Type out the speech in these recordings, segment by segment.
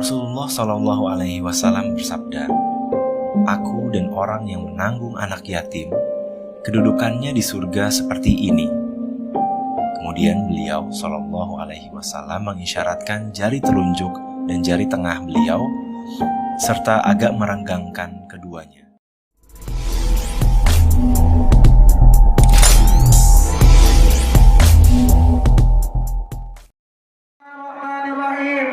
Rasulullah Shallallahu Alaihi Wasallam bersabda, "Aku dan orang yang menanggung anak yatim, kedudukannya di surga seperti ini." Kemudian beliau Shallallahu Alaihi Wasallam mengisyaratkan jari telunjuk dan jari tengah beliau, serta agak merenggangkan keduanya.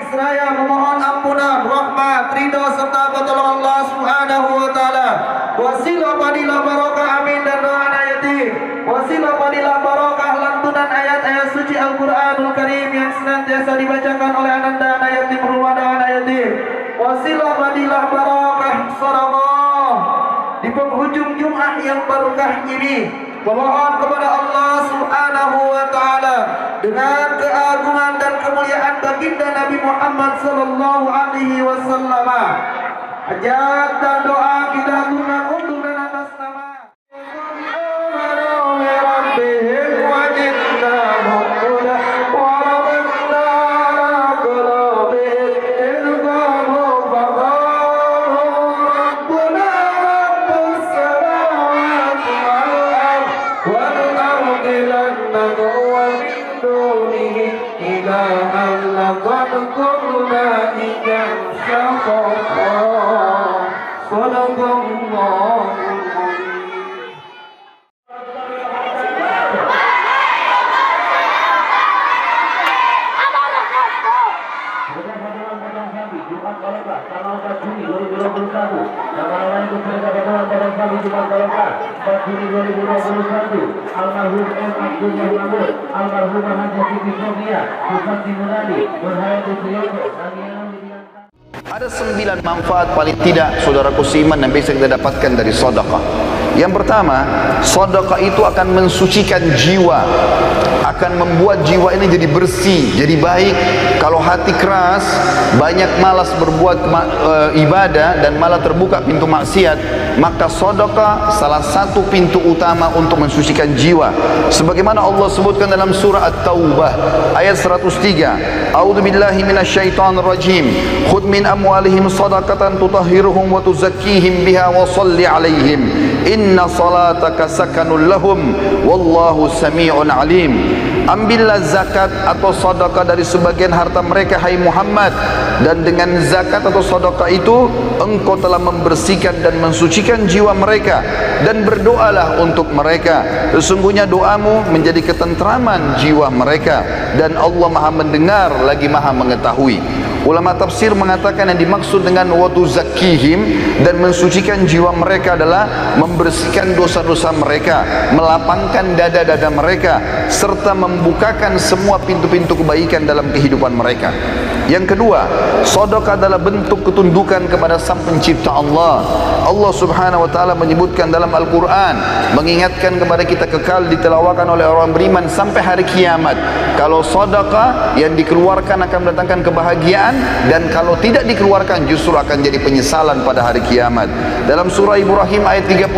Saya memohon ampunan, rahmat, ridho serta pertolongan Allah Subhanahu wa taala. Wasilah fadilah barokah amin dan doa yatim. Wasilah fadilah barokah lantunan ayat-ayat suci Al-Qur'anul Karim yang senantiasa dibacakan oleh ananda anak yatim rumah dan anak yatim. Wasilah fadilah barokah sedekah di penghujung Jumat yang barokah ini. Memohon kepada Allah Subhanahu wa taala dengan keagungan dan kemuliaan baginda Nabi Muhammad sallallahu alaihi wasallam. Hajat dan doa kita aturkan untuk dan atas nama Almarhum M. Abdul Mahmud, almarhum Haji Siti Sofia, Bupati Munadi, Berhayati Suyoto, Ada 9 manfaat paling tidak saudaraku seiman yang bisa kita dapatkan dari sedekah. Yang pertama, sedekah itu akan mensucikan jiwa, akan membuat jiwa ini jadi bersih, jadi baik. Kalau hati keras, banyak malas berbuat ibadah dan malah terbuka pintu maksiat, maka sedekah salah satu pintu utama untuk mensucikan jiwa. Sebagaimana Allah sebutkan dalam surah At-Taubah ayat 103, A'udzubillahi minasyaitonirrajim. Khudh min amwalihim shadaqatan tutahhiruhum wa tuzakkihim biha wa shalli 'alaihim. Inna salataka sakanul lahum wallahu sami'un alim. Ambillah zakat atau sedekah dari sebagian harta mereka, hai Muhammad, dan dengan zakat atau sedekah itu engkau telah membersihkan dan mensucikan jiwa mereka, dan berdoalah untuk mereka, sesungguhnya doamu menjadi ketentraman jiwa mereka, dan Allah Maha mendengar lagi Maha mengetahui. Ulama tafsir mengatakan yang dimaksud dengan watu zakihim dan mensucikan jiwa mereka adalah membersihkan dosa-dosa mereka, melapangkan dada-dada mereka, serta membukakan semua pintu-pintu kebaikan dalam kehidupan mereka. Yang kedua, sedekah adalah bentuk ketundukan kepada Sang Pencipta Allah. Allah Subhanahu wa taala menyebutkan dalam Al-Qur'an, mengingatkan kepada kita kekal ditelawakan oleh orang beriman sampai hari kiamat. Kalau sedekah yang dikeluarkan akan mendatangkan kebahagiaan, dan kalau tidak dikeluarkan justru akan jadi penyesalan pada hari kiamat. Dalam surah Ibrahim ayat 31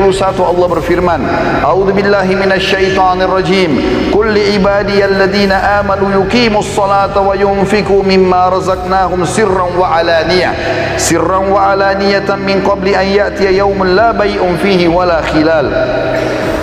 Allah berfirman, A'udzubillahi minasyaitonirrajim. Qul li ibadiyalladzina amanu yuqimus salata wa yunfiqu mimma razaqnahum sirran wa alaniyatan min qabli an ya'tiya yaumun la bay'un fihi wala khilal.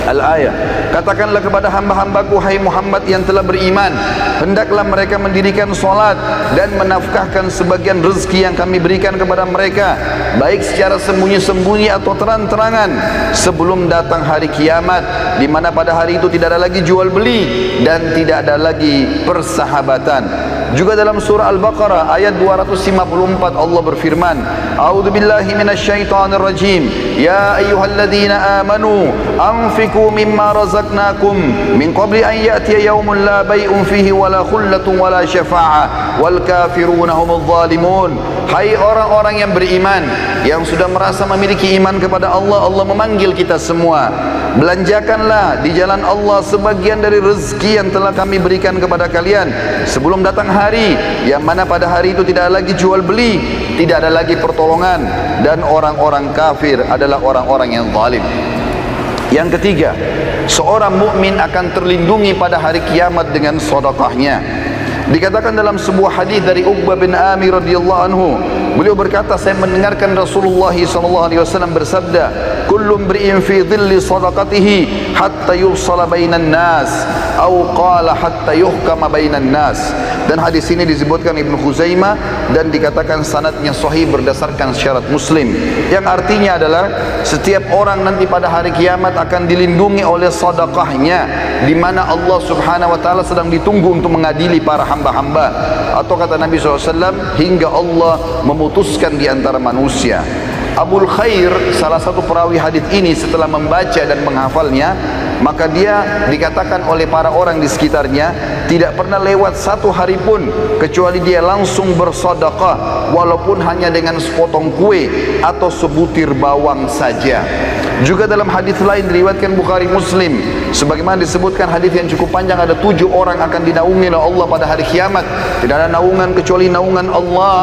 Al-ayah. Katakanlah kepada hamba-hambaku, hai Muhammad yang telah beriman, hendaklah mereka mendirikan solat dan menafkahkan sebagian rezeki yang kami berikan kepada mereka, baik secara sembunyi-sembunyi atau terang-terangan, sebelum datang hari kiamat, di mana pada hari itu tidak ada lagi jual beli dan tidak ada lagi persahabatan. Juga dalam surah Al-Baqarah ayat 254 Allah berfirman, A'udzubillahi minasyaitonirrajim. Ya ayyuhalladzina amanu anfiqu mimma razaqnakum min qabli an ya'tiya yaumun la bay'un fihi wala khullatun wala syafa'ah wal kafiruna humudz zalimun. Hai orang-orang yang beriman, yang sudah merasa memiliki iman kepada Allah, Allah memanggil kita semua, belanjakanlah di jalan Allah sebagian dari rezeki yang telah kami berikan kepada kalian sebelum datang hari yang mana pada hari itu tidak ada lagi jual beli, tidak ada lagi pertolongan, dan orang-orang kafir adalah orang-orang yang zalim. Yang ketiga, seorang mukmin akan terlindungi pada hari kiamat dengan sedekahnya. Dikatakan dalam sebuah hadis dari Uqbah bin Amir radhiyallahu anhu, beliau berkata, saya mendengarkan Rasulullah SAW bersabda, kullu imri'in fi dhilli sadaqatihi hatta yufsala bainan nas atau qala hatta yuhkama bainan nas. Dan hadis ini disebutkan Ibnu Khuzaimah dan dikatakan sanadnya sahih berdasarkan syarat Muslim, yang artinya adalah setiap orang nanti pada hari kiamat akan dilindungi oleh sedekahnya, di mana Allah Subhanahu wa taala sedang ditunggu untuk mengadili para hamba-hamba, atau kata Nabi SAW, hingga Allah memutuskan di antara manusia. Abul Khair, salah satu perawi hadis ini, setelah membaca dan menghafalnya, maka dia dikatakan oleh para orang di sekitarnya tidak pernah lewat satu hari pun kecuali dia langsung bersedekah, walaupun hanya dengan sepotong kue atau sebutir bawang saja. Juga dalam hadis lain diriwayatkan Bukhari Muslim, sebagaimana disebutkan hadis yang cukup panjang, ada 7 orang akan dinaungi oleh Allah pada hari kiamat. Tidak ada naungan kecuali naungan Allah.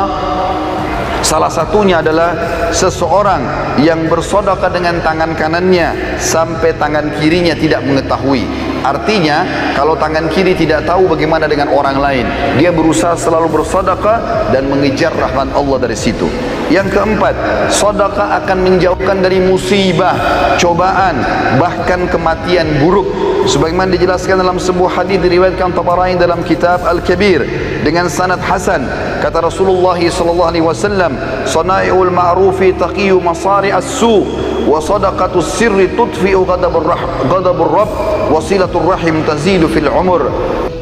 Salah satunya adalah seseorang yang bersedekah dengan tangan kanannya sampai tangan kirinya tidak mengetahui. Artinya, kalau tangan kiri tidak tahu, bagaimana dengan orang lain? Dia berusaha selalu bersedekah dan mengejar rahmat Allah dari situ. Yang keempat, sedekah akan menjauhkan dari musibah, cobaan, bahkan kematian buruk. Sebagaimana dijelaskan dalam sebuah hadis diriwayatkan Tabarani dalam kitab Al-Kabir dengan sanad hasan, kata Rasulullah sallallahu alaihi wasallam, "Sana'iul ma'rufi taqiyu masari as-su' wa sadaqatus sirri tudfi'u ghadabur rabb wa silatur rahim tazidu fil umur."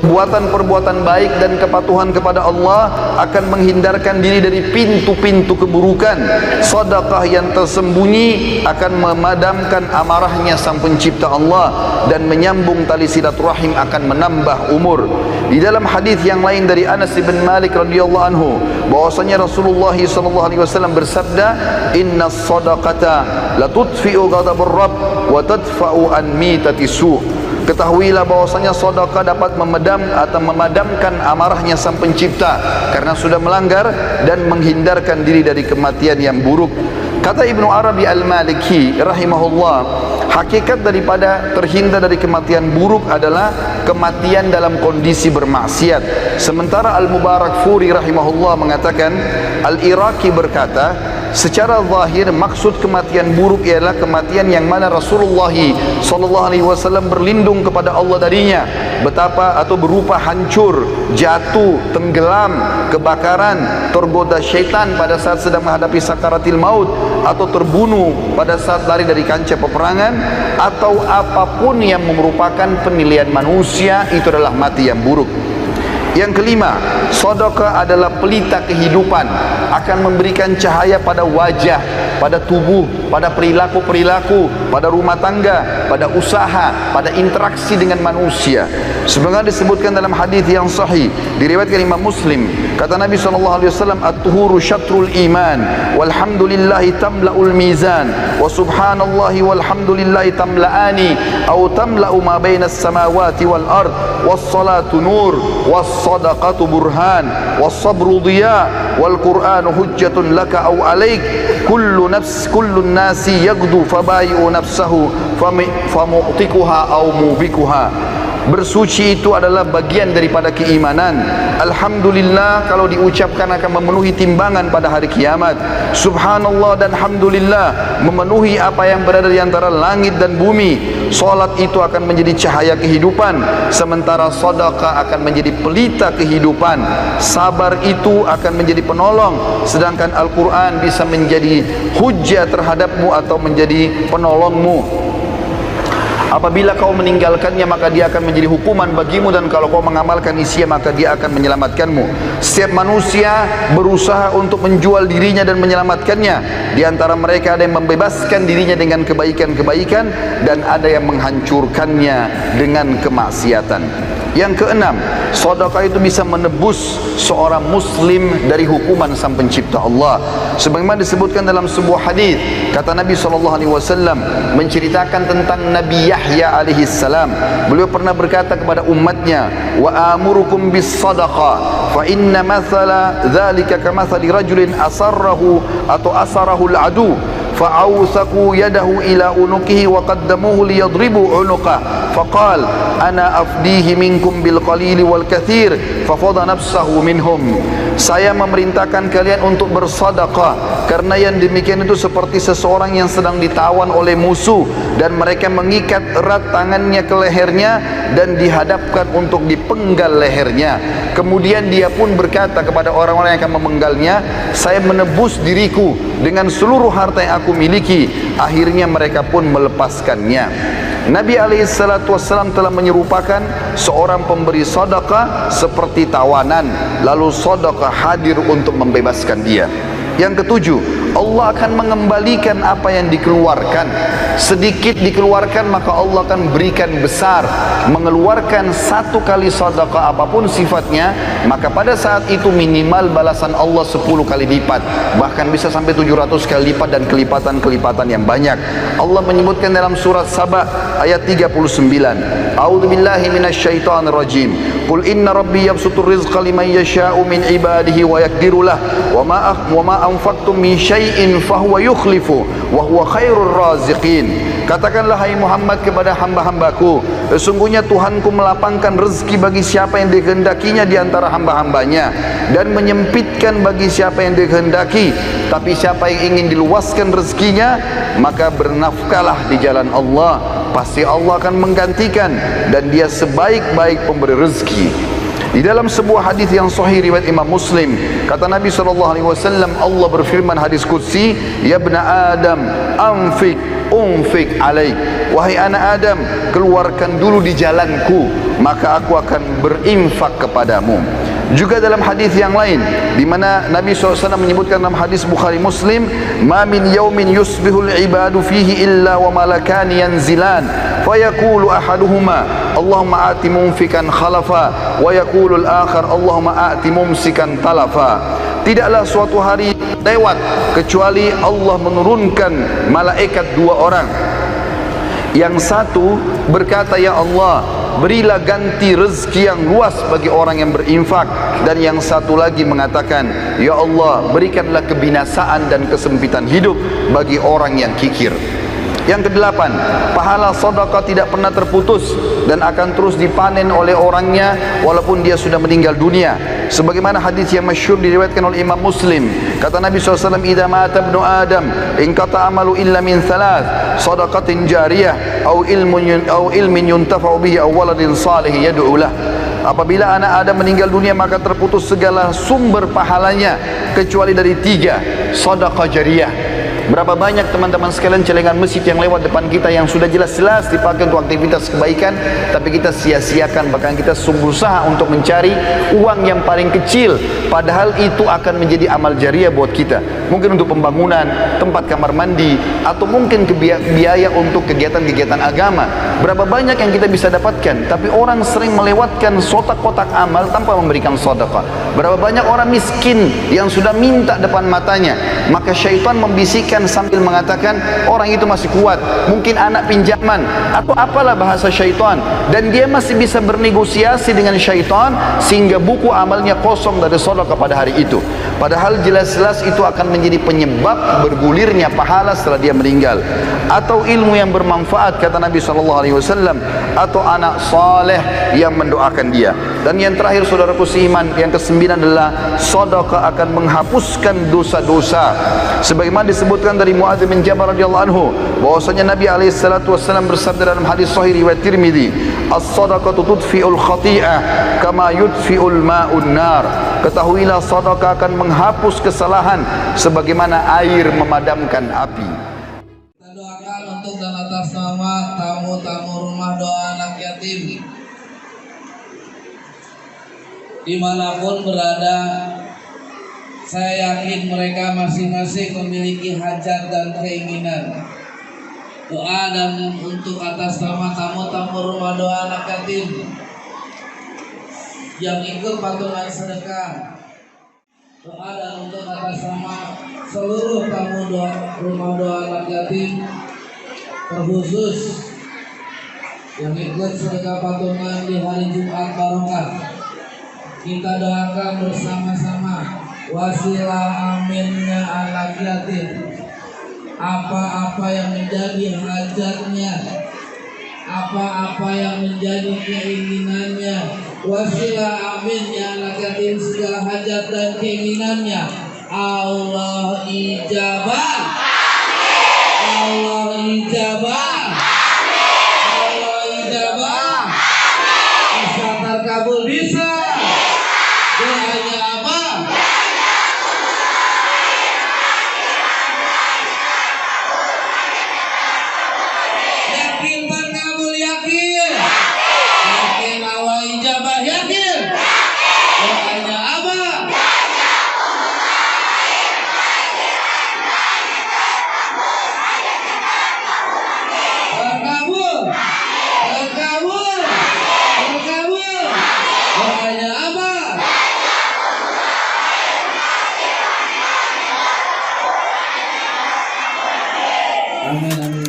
Perbuatan baik dan kepatuhan kepada Allah akan menghindarkan diri dari pintu-pintu keburukan. Sedekah yang tersembunyi akan memadamkan amarahnya Sang Pencipta Allah dan menyambung tali silaturahim, akan menambah umur. Di dalam hadis yang lain dari Anas bin Malik radhiyallahu anhu, bahwasanya Rasulullah sallallahu alaihi wasallam bersabda, "Inna shadaqata la tudfi'u ghadabur rabb wa tadfa'u an mitati su'." Ketahuilah bahwasanya sedekah dapat memadamkan amarahnya Sang Pencipta karena sudah melanggar, dan menghindarkan diri dari kematian yang buruk. Kata Ibnu Arabi Al-Maliki rahimahullah, hakikat daripada terhindar dari kematian buruk adalah kematian dalam kondisi bermaksiat. Sementara Al-Mubarakfuri rahimahullah mengatakan, Al-Iraqi berkata, secara zahir maksud kematian buruk ialah kematian yang mana Rasulullah sallallahu alaihi wasallam berlindung kepada Allah darinya, betapa atau berupa hancur, jatuh, tenggelam, kebakaran, tergoda syaitan pada saat sedang menghadapi sakaratil maut, atau terbunuh pada saat lari dari kancah peperangan, atau apapun yang merupakan penilaian manusia, itu adalah mati yang buruk. Yang kelima, sedekah adalah pelita kehidupan, akan memberikan cahaya pada wajah, pada tubuh, pada perilaku-perilaku, pada rumah tangga, pada usaha, pada interaksi dengan manusia. Sebagaimana disebutkan dalam hadis yang sahih diriwayatkan Imam Muslim, kata Nabi SAW, "At-tuhuru syatrul iman, walhamdulillahi tamla'ul mizan, wa subhanallahi walhamdulillahi tamla'ani, atau tamla'u ma bainas samawati wal ard, was-salatu nur, was-sadaqatu burhan, was-sabru diya, wal qur'anu hujjatun laka aw alaik, kullu nasi yaghdu fabayi'u nafsahu famu'tikuha aw mubikuha." Bersuci itu adalah bagian daripada keimanan. Alhamdulillah kalau diucapkan akan memenuhi timbangan pada hari kiamat. Subhanallah dan Alhamdulillah memenuhi apa yang berada di antara langit dan bumi. Salat itu akan menjadi cahaya kehidupan, sementara sedekah akan menjadi pelita kehidupan. Sabar itu akan menjadi penolong, sedangkan Al-Quran bisa menjadi hujjah terhadapmu atau menjadi penolongmu. Apabila kau meninggalkannya, maka dia akan menjadi hukuman bagimu, dan kalau kau mengamalkan isinya, maka dia akan menyelamatkanmu. Setiap manusia berusaha untuk menjual dirinya dan menyelamatkannya. Di antara mereka ada yang membebaskan dirinya dengan kebaikan-kebaikan, dan ada yang menghancurkannya dengan kemaksiatan. Yang keenam, sedekah itu bisa menebus seorang muslim dari hukuman Sang Pencipta Allah. Sebagaimana disebutkan dalam sebuah hadis, kata Nabi SAW menceritakan tentang Nabi Yahya alaihi salam. Beliau pernah berkata kepada umatnya, "Wa amurukum bis sadaqah, fa inna mathala dzalika kamathali rajulin asarahu al-adu, fa'awthaqu yadahu ila unukihi wa qaddamuhu liyadribu unuqah faqal ana afdihi minkum bil qalili wal kathir fafadha nafsahu minhum. Saya memerintahkan kalian untuk bersedekah karena yang demikian itu seperti seseorang yang sedang ditawan oleh musuh dan mereka mengikat erat tangannya ke lehernya dan dihadapkan untuk dipenggal lehernya. Kemudian dia pun berkata kepada orang-orang yang akan memenggalnya, saya menebus diriku dengan seluruh harta yang aku miliki. Akhirnya mereka pun melepaskannya. Nabi SAW telah menyerupakan seorang pemberi sedekah seperti tawanan, lalu sedekah hadir untuk membebaskan dia. Yang ketujuh, Allah akan mengembalikan apa yang dikeluarkan. Sedikit dikeluarkan maka Allah akan berikan besar. Mengeluarkan satu kali sedekah apapun sifatnya, maka pada saat itu minimal balasan Allah 10 kali lipat, bahkan bisa sampai 700 kali lipat dan kelipatan-kelipatan yang banyak. Allah menyebutkan dalam surat Saba ayat 39, A'udzubillahi minasyaitonir rajim. Qul inna rabbi yabsutur rizqa liman yasha'u min ibadihi wa yaqdiru lah wa ma anfaqtum min syai'in fahuwa yukhlifu wa huwa khairur raziqin. Katakanlah hai Muhammad kepada hamba-hambaku, sesungguhnya Tuhanku melapangkan rezeki bagi siapa yang dikehendakinya di antara hamba-hambanya dan menyempitkan bagi siapa yang dikehendaki. Tapi siapa yang ingin diluaskan rezekinya, maka bernafkahlah di jalan Allah, pasti Allah akan menggantikan dan dia sebaik-baik pemberi rezeki. Di dalam sebuah hadis yang sahih riwayat Imam Muslim, kata Nabi SAW, Allah berfirman hadis qudsi, ya ibna Adam anfik unfik alaik, wahai anak Adam, keluarkan dulu di jalanku, maka aku akan berinfak kepadamu. Juga dalam hadis yang lain di mana Nabi SAW menyebutkan dalam hadis Bukhari Muslim, ma min yaumin yusbihul ibadu fihi illa wa malakani yanzilan fayaqulu ahaduhuma Allahumma ati mumfikan khalafa wa yaqulu al-akhar Allahumma ati mumsikan talafa. Tidaklah suatu hari lewat kecuali Allah menurunkan malaikat dua orang. Yang satu berkata, ya Allah, berilah ganti rezeki yang luas bagi orang yang berinfak. Dan yang satu lagi mengatakan, ya Allah, berikanlah kebinasaan dan kesempitan hidup bagi orang yang kikir. Yang kedelapan, pahala sedekah tidak pernah terputus dan akan terus dipanen oleh orangnya walaupun dia sudah meninggal dunia. Sebagaimana hadis yang masyhur diriwayatkan oleh Imam Muslim, kata Nabi SAW, idza mata ibnu Adam inqata amalu illa min thalath, sadaqatin jariyah au ilmin yuntafa'u bihi aw waladin salih yad'u lah. Apabila anak Adam meninggal dunia maka terputus segala sumber pahalanya kecuali dari tiga, sedekah jariyah. Berapa banyak teman-teman sekalian celengan masjid yang lewat depan kita yang sudah jelas-jelas dipakai untuk aktivitas kebaikan, tapi kita sia-siakan, bahkan kita berusaha untuk mencari uang yang paling kecil, padahal itu akan menjadi amal jariah buat kita. Mungkin untuk pembangunan tempat kamar mandi, atau mungkin biaya untuk kegiatan-kegiatan agama. Berapa banyak yang kita bisa dapatkan, tapi orang sering melewatkan kotak-kotak amal tanpa memberikan sedekah. Berapa banyak orang miskin yang sudah minta depan matanya, maka syaitan membisikkan sambil mengatakan orang itu masih kuat, mungkin anak pinjaman atau apalah bahasa syaitan, dan dia masih bisa bernegosiasi dengan syaitan sehingga buku amalnya kosong dari sedekah pada hari itu. Padahal jelas-jelas itu akan menjadi penyebab bergulirnya pahala setelah dia meninggal. Atau ilmu yang bermanfaat, kata Nabi SAW, atau anak saleh yang mendoakan dia. Dan yang terakhir saudaraku seiman, yang ke-9 adalah sedekah akan menghapuskan dosa-dosa. Sebagaimana disebutkan dari Muadz bin Jabal radhiyallahu anhu bahwasanya Nabi SAW bersabda dalam hadis sahih riwayat Tirmidzi, as-sadaqatu tudfi'ul khati'ah kama yudfi'ul ma'un nar. Ketahuilah sedekah akan menghapus kesalahan sebagaimana air memadamkan api. Kita doakan untuk dan atas nama tamu-tamu rumah doa anak yatim dimanapun berada. Saya yakin mereka masing-masing memiliki hajat dan keinginan. Doa dan untuk atas nama tamu-tamu rumah doa anak yatim yang ikut patungan sedekah. Doa dan untuk atas nama seluruh tamu rumah doa anak yatim, terkhusus yang ikut sedekah patungan di hari Jumat Barokah. Kita doakan bersama-sama wasilah aminnya anak yatim apa-apa yang menjadi hajatnya, apa-apa yang menjadi keinginannya. Wasilah amin ya anak yatim segala hajat dan keinginannya Allah ijabah. Allah ijabah. Allah ijabah. Bisa terkabul, bisa. Doanya apa? Yakin terkabul, yakin. Yakin Allah ijabah, yakin. Doanya apa? Terkabul, terkabul, terkabul. Doanya apa? Amin, amin.